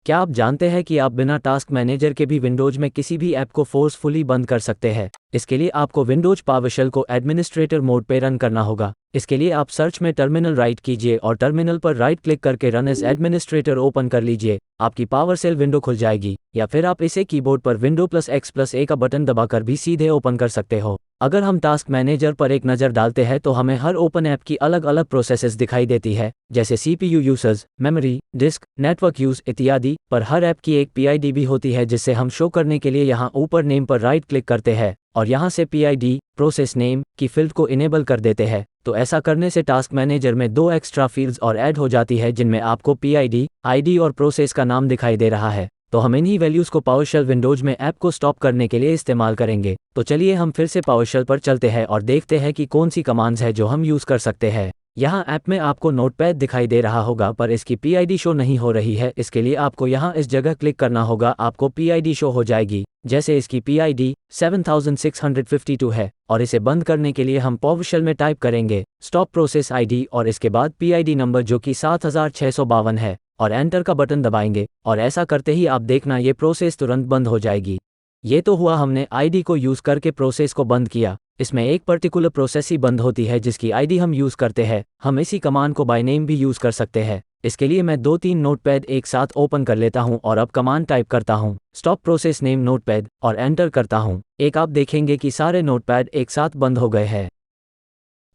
क्या आप जानते हैं कि आप बिना टास्क मैनेजर के भी विंडोज में किसी भी ऐप को फोर्सफुली बंद कर सकते हैं? इसके लिए आपको विंडोज पावरशेल को एडमिनिस्ट्रेटर मोड पे रन करना होगा। इसके लिए आप सर्च में टर्मिनल राइट कीजिए और टर्मिनल पर राइट क्लिक करके रन एज एडमिनिस्ट्रेटर ओपन कर लीजिए। आपकी पावरशेल विंडो खुल जाएगी, या फिर आप इसे कीबोर्ड पर विंडो+X+A का बटन दबाकर भी सीधे ओपन कर सकते हो। अगर हम टास्क मैनेजर पर एक नज़र डालते हैं तो हमें हर ओपन ऐप की अलग अलग प्रोसेसेस दिखाई देती है, जैसे CPU usage, memory, disk, network use इत्यादि। पर हर ऐप की एक PID भी होती है, जिससे हम शो करने के लिए यहाँ ऊपर नेम पर राइट क्लिक करते हैं और यहाँ से PID प्रोसेस नेम की फील्ड को इनेबल कर देते हैं। तो ऐसा करने से टास्क मैनेजर में 2 एक्स्ट्रा फील्ड्स और ऐड हो जाती है, जिनमें आपको PID, ID और प्रोसेस का नाम दिखाई दे रहा है। तो हम इन्हीं वैल्यूज़ को पावरशेल विंडोज में ऐप को स्टॉप करने के लिए इस्तेमाल करेंगे। तो चलिए हम फिर से पावरशेल पर चलते हैं और देखते हैं कि कौन सी कमांड्स है जो हम यूज़ कर सकते हैं। यहाँ ऐप में आपको नोटपैड दिखाई दे रहा होगा, पर इसकी PID शो नहीं हो रही है। इसके लिए आपको यहाँ इस जगह क्लिक करना होगा, आपको PID शो हो जाएगी। जैसे इसकी PID 7652 है और इसे बंद करने के लिए हम पावरशेल में टाइप करेंगे स्टॉप प्रोसेस ID और इसके बाद PID नंबर जो कि 7652 है और एंटर का बटन दबाएंगे। और ऐसा करते ही आप देखना ये प्रोसेस तुरंत बंद हो जाएगी। ये तो हुआ हमने ID को यूज़ करके प्रोसेस को बंद किया। इसमें एक पर्टिकुलर प्रोसेस ही बंद होती है जिसकी ID हम यूज़ करते हैं। हम इसी कमांड को बाय नेम भी यूज़ कर सकते हैं। इसके लिए मैं 2-3 नोटपैड एक साथ ओपन कर लेता हूं और अब कमांड टाइप करता हूं स्टॉप प्रोसेस नेम नोटपैड और एंटर करता हूं। एक आप देखेंगे कि सारे नोटपैड एक साथ बंद हो गए हैं।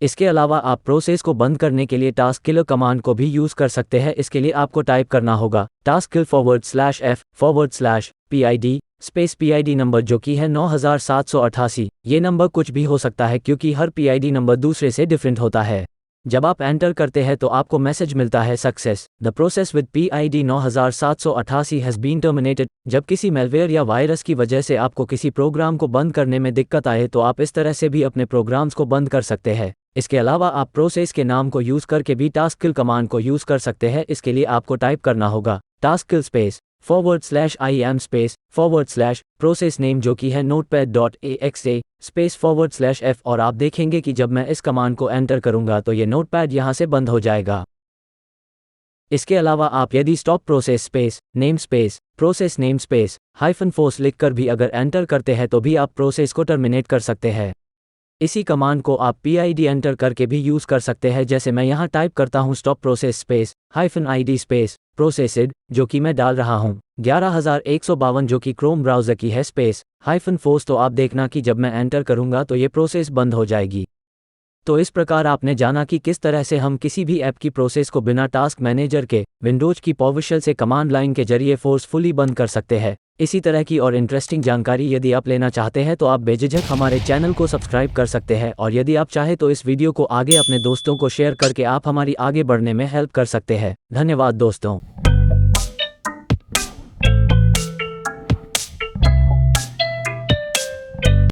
इसके अलावा आप प्रोसेस को बंद करने के लिए टास्क किलर कमांड को भी यूज़ कर सकते हैं। इसके लिए आपको टाइप करना होगा टास्क किल /F/PID स्पेस PID नंबर जो कि है 9788। ये नंबर कुछ भी हो सकता है क्योंकि हर PID नंबर दूसरे से डिफरेंट होता है। जब आप एंटर करते हैं तो आपको मैसेज मिलता है success the process with PID 9788 has been terminated. जब किसी मेलवेयर या वायरस की वजह से आपको किसी प्रोग्राम को बंद करने में दिक्कत आए तो आप इस तरह से भी अपने प्रोग्राम्स को बंद कर सकते हैं। इसके अलावा आप प्रोसेस के नाम को यूज़ करके भी टास्क किल कमांड को यूज़ कर सकते हैं। इसके लिए आपको टाइप करना होगा task kill space /IM space /process name जो कि है notepad.exe स्पेस /F और आप देखेंगे कि जब मैं इस कमांड को एंटर करूंगा तो ये नोटपैड यहाँ से बंद हो जाएगा। इसके अलावा आप यदि stop process space name space process name space -force लिखकर भी अगर एंटर करते हैं तो भी आप प्रोसेस को टर्मिनेट कर सकते हैं। इसी कमांड को आप PID एंटर करके भी यूज़ कर सकते हैं, जैसे मैं यहाँ टाइप करता हूँ stop process space -ID space processed जो कि मैं डाल रहा हूँ 11152 जो कि क्रोम ब्राउज़र की है स्पेस -force। तो आप देखना कि जब मैं एंटर करूँगा तो ये प्रोसेस बंद हो जाएगी। तो इस प्रकार आपने जाना कि किस तरह से हम किसी भी ऐप की प्रोसेस को बिना टास्क मैनेजर के विंडोज की पावरशेल से कमांड लाइन के जरिए फोर्सफुली बंद कर सकते हैं। इसी तरह की और इंटरेस्टिंग जानकारी यदि आप लेना चाहते हैं तो आप बेझिझक हमारे चैनल को सब्सक्राइब कर सकते हैं और यदि आप चाहे तो इस वीडियो को आगे अपने दोस्तों को शेयर करके आप हमारी आगे बढ़ने में हेल्प कर सकते हैं। धन्यवाद दोस्तों।